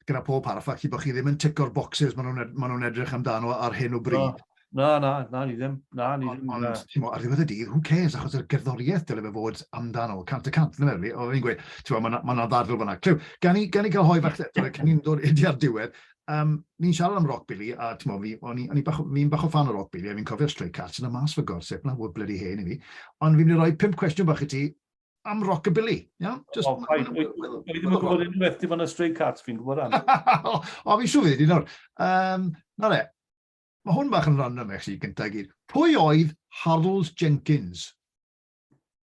gyda pob paraffac, bod chi ddim yn ticio'r boxes maen nhw'n edrych amdano ar hyn o bryd. Na, ni ddim. Ond, ar ddiwedd y dydd, who cares, achos yr gerddoriaeth dyle fe fod amdano, cant y cant, na fe, o fi'n gweud, mae'n ddadl fyna. Clyw, gan i gael hoi falle, cyn i'n dod i'r diwedd, ni'n siarad am rockabilly, a fi'n bach o fan o rockabilly, a fi'n cofio Stray Cats yn y mas fy gorsip, na fod bloody hen i fi, ond fi'n mynd i roi 5 cwestiwn bach i ti am rockabilly, iawn? Fi ddim yn gwybod unwaith dim ond y Stray Cats, fi'n gwybod am. O, fi'n siŵr fi, nawr. Na le, mae hwn bach yn random eich si gyntaf gyd. Pwy oedd Harold Jenkins?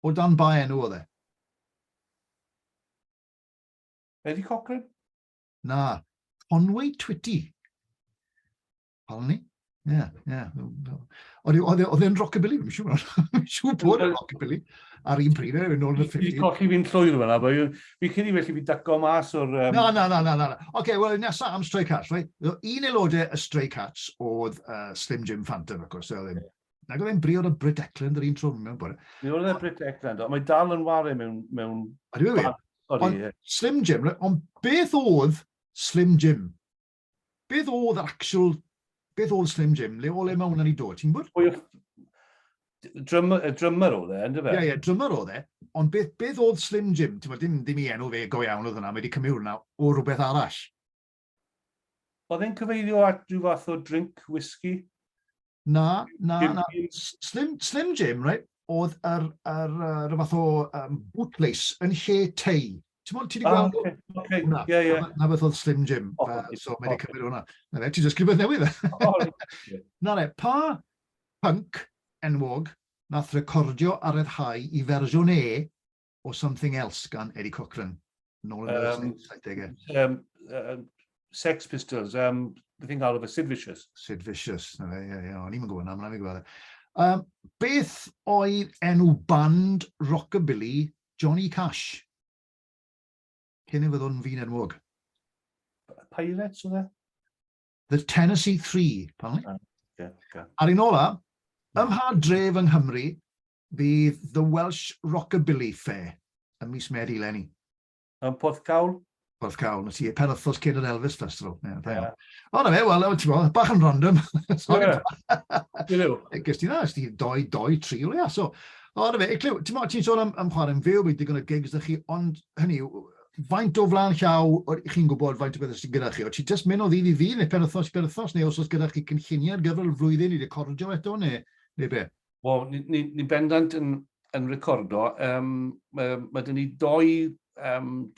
O dan ba enw oedd e? Eddie Cochran? Na, Conway Twitty. Palon ni? Ie. Oedd e'n rockabilly, fi'n siŵr bod e'n rockabilly. Ar un pryd, yn ôl yn y 50. Fi'n colli fi'n llwyr fyna, fi'n cedi felly fi daco mas o'r... Na. Oce, wel, nesa am Stray Cats, right? Un aelodau y Stray Cats oedd Slim Jim Phantom, of course. Nag oedd e'n briod o Brit Eklund yr un tro mewn bore. Mi oedd e Brit Eklund, ond mae dal yn wario mewn... Ond Slim Jim, ond beth oedd Slim Jim? Beth oedd Slim Jim? Le mewn yn ei dod, ti'n bod? Drummer oedd e, ynddo fe? Ie, drummer oedd e, ond beth oedd Slim Jim? Dim i enw fe go iawn oedd yna, mae wedi cymryd hwnna o rhywbeth arall. Oedd e'n cyfeirio at rhyw fath o drink whisky? Na. Slim Jim, right, oedd yr fath o bootlace yn lle tei. Ti'n mwyn, ti wedi gweld hwnna? Ie. Na beth oedd Slim Jim, so mae wedi cymryd hwnna. Na fe, ti jyst rhywbeth newydd. Na le, pa punk enwog nath recordio a ryddhau i fersiwn o Something Else gan Eddie Cochran? Nôl yn y 70au. Sex Pistols, beth i'n gael o fe, Sid Vicious. Sid Vicious, na fe, ie, o'n i'n gwybod na, mae'n ei gwybod. Beth oedd enw band rockabilly Johnny Cash? Cyn i fyddwn fi'n enwog. Pirates oedd e? The Tennessee Three, pan ni? Ar un ola, ym mha dref yng Nghymru bydd The Welsh Rockabilly Fair ym mis Medi Lenni? Porthcawl? Porthcawl, na ti, penwthnos cyn yr Elvis Festival. O, na fe, wel, ti'n bod, bach yn random. Gys ti na, ys ti 2, 3 o le, so. O, na fe, ti'n sôn am chwarae'n fyw, bydd digon o gigs da chi, ond hynny, faint o flan llaw, chi'n gwybod faint o beth sy'n gyda chi, o ti jyst mynd o ddydd i ddydd, neu penwthnos, neu os oes gyda chi cynlluniau ar gyfer y flwyddyn i recordio eto, neu be? Wel, ni bendant yn recordo. Mae dyn ni 2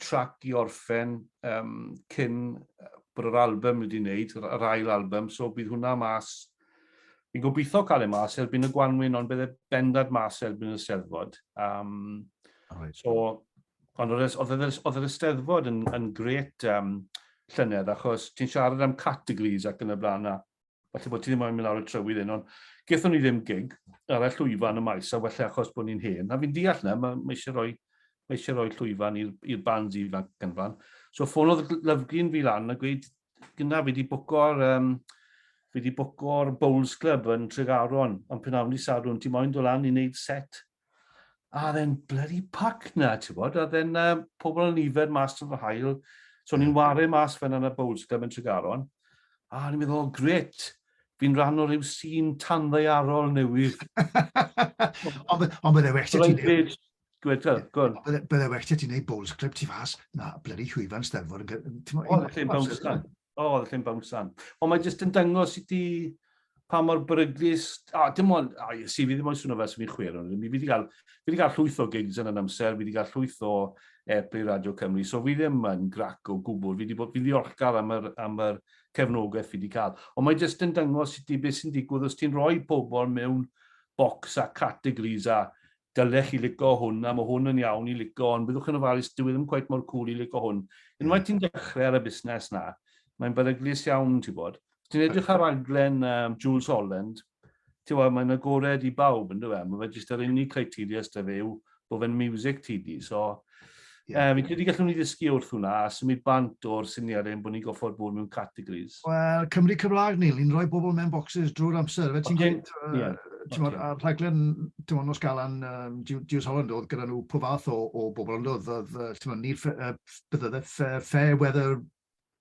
track i orffen cyn bod yr album wedi wneud, yr ail album, so bydd hwnna mas. Fi'n gobeithio cael ei mas erbyn y Gwanwyn, ond bydd e bendant mas erbyn y Steddfod. Ond oedd yr Eisteddfod yn gret llynedd, achos ti'n siarad am categories ac yn y blaen na. Felly bod ti ddim yn mynd ar y trywydd un, ond gaethon ni ddim gig ar y llwyfan y maes, a felly achos bod ni'n hen. A fi'n deall na, mae eisiau rhoi llwyfan i'r bands ifanc yn fan. So ffonodd lyfgyn fi lan a gweud, gyda fi wedi bwco'r Bowls Club yn Tregaron, ond pan awn ni Sadwrn, ti'n moyn do lan i wneud set. A then bloody pack na, ti'n bod, a then pobl yn ifed mas o'r hael, so ni'n wario mas fan yn y Bowls Club yn Tregaron, A ni'n meddwl, gret, fi'n rhan o ryw sîn tanddaearol newydd. Ond bydde well ti neud... Bydde well ti neud bowls clip ti fas, na, bloody llwyfan steddfod. O, ddyllu'n bownsan. O, ddyllu'n bownsan. Ond mae jyst yn dangos i ti pa mor beryglus... Dim ond... Si fi ddim ond swnio fel sy'n fi'n chwer. Fi wedi cael llwyth o gigs yn amser, fi wedi cael llwyth o airplay Radio Cymru, so fi ddim yn grac o gwbl. Fi wedi ddiolchgar am yr cefnogaeth fi wedi cael. Ond mae jyst yn dangos i ti beth sy'n digwydd os ti'n rhoi pobl mewn bocs a categories a dylech i licio hwn, a mae hwn yn iawn i licio, ond byddwch yn ofalus, dwi ddim cweit mor cool i licio hwn. Unwaith ti'n dechrau ar y busnes na, mae'n beryglus iawn, ti'n bod. Ti'n edrych ar raglen Jules Holland, ti'n bod, mae'n agored i bawb, yn dweud, mae fe jyst yr unig criteria ystaf yw bod fe'n music TD, so fi'n credu gallwn ni ddysgu wrth hwnna, a symud bant o'r syniad ein bod ni'n goffod bod mewn categories. Wel, Cymru Cymraeg ni, ni'n rhoi bobl mewn boxes drwy'r amser. Fe ti'n gweud, a'r rhaglen nos galan Jules Holland oedd gyda nhw po fath o bobl ond oedd ni'r fair weather,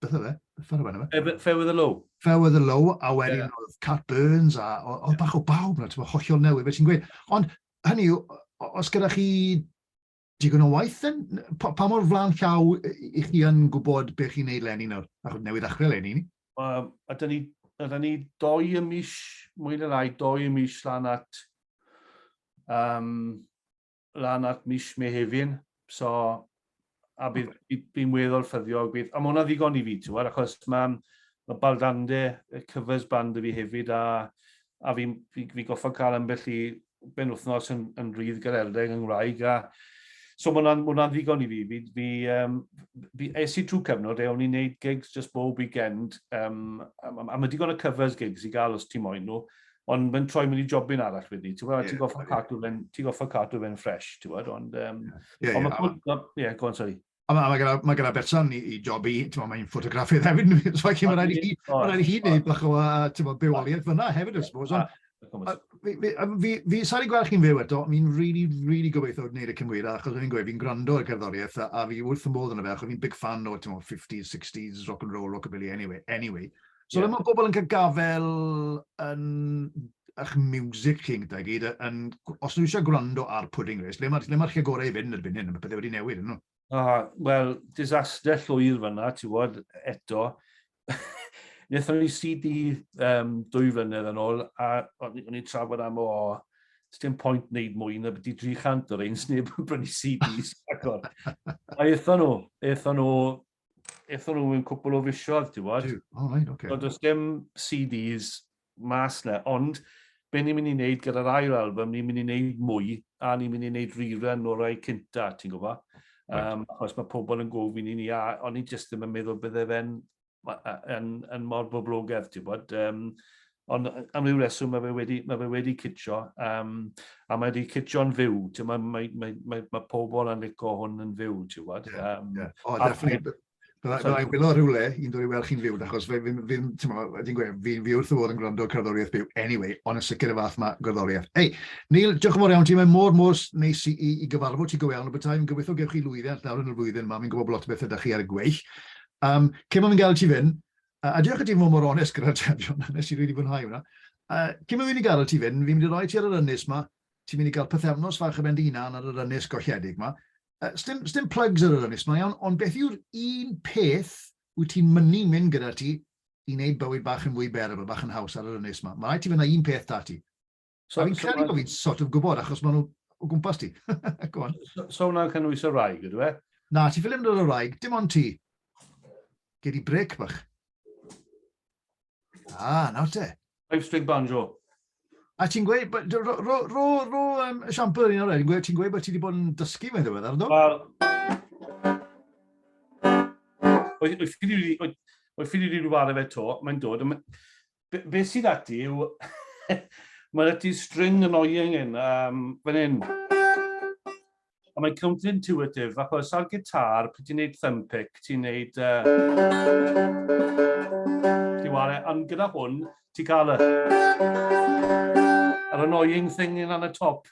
beth oedd e? Fair Weather Low. Fair Weather Low, a wedyn oedd Cat Burns, a oedd bach o bawb na, hollol newydd, fe ti'n gweud. Ond hynny yw, os gyda chi digon o waith, pa mor flan llaw i chi yn gwybod beth chi'n neud leni nawr? Achos newydd ddechrau leni ni. Ydyn ni 2 mis, mwy na rai, 2 mis lan at mis Mehefin. So, a bydd weddol ffyddiog. A mae hwnna ddigon i fi, ti'n achos mae baldande, y covers band y fi hefyd, a fi goffa cael ambell i ben wythnos yn rydd Gaeredeg yn Ngwraig. So mae hwnna'n ddigon i fi. Es i trwy cyfnod, ewn ni'n neud gigs just bob weekend. A mae digon o covers gigs i gael os ti'n moyn nhw. Ond mae'n troi mewn i jobyn arall wedi. Ti'n goffa cadw fe'n fresh, ti'n gwybod. Ond, go on, sorry. Mae gyda Betsan i jobi, mae'n ffotograffydd hefyd. So mae rhaid i hi wneud bach o bywoliaeth fyna hefyd, I suppose. Fi sa'n gweld chi'n fyw eto, mi'n really gobeithio wneud y cymwyra, achos fi'n gweud, fi'n gwrando ar gerddoriaeth, a fi wrth yn modd yn y fe, achos fi'n big fan o 50s, 60s, rock and roll, rockabilly, anyway. So le mae pobl yn cael gafel yn eich music chi'n gyda gyd, os nhw eisiau gwrando ar Pudding Race, le mae'r lle gorau i fynd erbyn hyn, mae pethau wedi newid, yn nhw? Wel, disaster llwyr fyna, ti'n bod, eto. Wnaethon ni CD 2 flynedd yn ôl, a o'n i'n trafod am dim pwynt wneud mwy na byddu 300 o'r ein sneb yn brynu CDs. A eithon nhw yn cwpl o fisioedd, ti'n bod. Does dim CDs mas na, ond be ni'n mynd i wneud gyda'r ail album, ni'n mynd i wneud mwy, a ni'n mynd i wneud rerun o'r rai cynta, ti'n gwybod? Achos mae pobl yn gofyn i ni, a o'n i jyst ddim yn meddwl bydde fe'n yn mor boblogaidd, ti'n bod. Ond am ryw reswm mae fe wedi cytio, a mae wedi cytio'n fyw. Mae pobl yn licio hwn yn fyw, ti'n bod. Definitely. Byddai'n gwylio rhywle i'n dod i weld chi'n fyw, achos fi'n wrth o fod yn gwrando cerddoriaeth byw. Anyway, ond yn sicr y fath mae gerddoriaeth. Ei, Neil, diolch yn fawr iawn ti, mae'n mor neis i gyfarfod ti go iawn, o bethau fi'n gobeithio gewch chi lwyddiant nawr yn y flwyddyn yma, fi'n gwybod lot o bethau ydych chi ar y gweill. Cyn mae'n gael ti fynd, a diolch i ti fod mor onest gyda'r tebion, nes i wedi fwynhau hwnna. Cyn mae'n mynd i gael ti fynd, fi'n mynd i roi ti ar yr ynys yma, ti'n mynd i gael pythefnos fach y bend unan ar yr ynys golledig yma. Sdim plugs ar yr ynys yma iawn, ond beth yw'r un peth wyt ti'n mynd gyda ti i wneud bywyd bach yn fwy bearable, bach yn haws ar yr ynys yma? Mae rhaid ti fynd â un peth da ti. A fi'n credu bod fi'n sort of gwybod, achos maen nhw o gwmpas ti. So hwnna'n cynnwys y wraig, ydw e? Na, ti ffilm dod o'r wraig, dim ond ti. Gei di brec bach. Nawr te. 5-string banjo. A ti'n gweud, ro esiampl un o'r edrych, ti'n gweud bod ti wedi bod yn dysgu mewn ddiweddar, do? Wel, o'i ffili rhyw fawr fe to, mae'n dod. Be sydd ati yw, mae'n ati string annoying yn, fan hyn. A mae'n counterintuitive, achos ar gitar, pryd ti'n neud thumb pick, ti'n neud... Ond gyda hwn, ti'n cael yr annoying thing yn y top.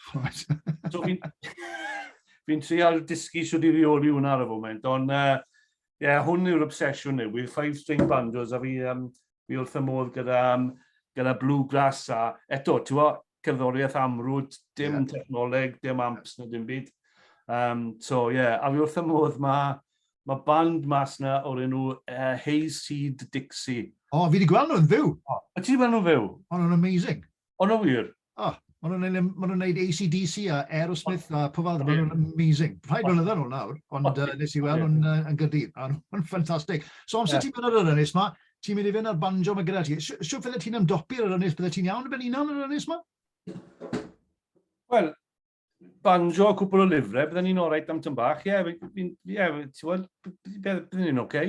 So fi'n trial dysgu sydd i reoli hwnna ar y foment, ond hwn yw'r obsesiwn newydd, 5-string banjos, a fi wrth y modd gyda bluegrass a eto, ti'n gwybod, cerddoriaeth amrwd, dim technoleg, dim amps na dim byd. So, a fi wrth y modd mae band mas na o'r enw Hayseed Dixie. O, fi wedi gweld nhw'n fyw. A ti wedi gweld nhw'n fyw? O, nhw'n amazing. O, nhw'n wir? O, maen nhw'n gwneud AC/DC a Aerosmith a pofadd, maen nhw'n amazing. Rhaid blynyddoedd nhw nawr, ond nes i weld nhw'n Gyrdydd. Nhw'n ffantastig. So, amser ti'n mynd ar yr ynys ma, ti'n mynd i fynd ar banjo mae gyda ti. Siwr fydde ti'n ymdopi ar yr ynys, bydde ti'n iawn yn ben unan ar yr ynys ma? Wel, banjo a cwpl o lyfrau, byddwn ni'n orait am tym bach. Ti'n gweld, byddwn ni'n oce.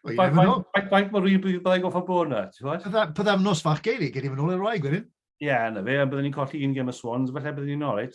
Faint mor rhywun byddai'n goffa bod yna, ti'n gweld? Pyddefnos fach geiri, gei di fy nôl i'r rhaid, gwedyn? Na fe, byddwn ni'n colli un gem y Swans, felly byddwn ni'n orait.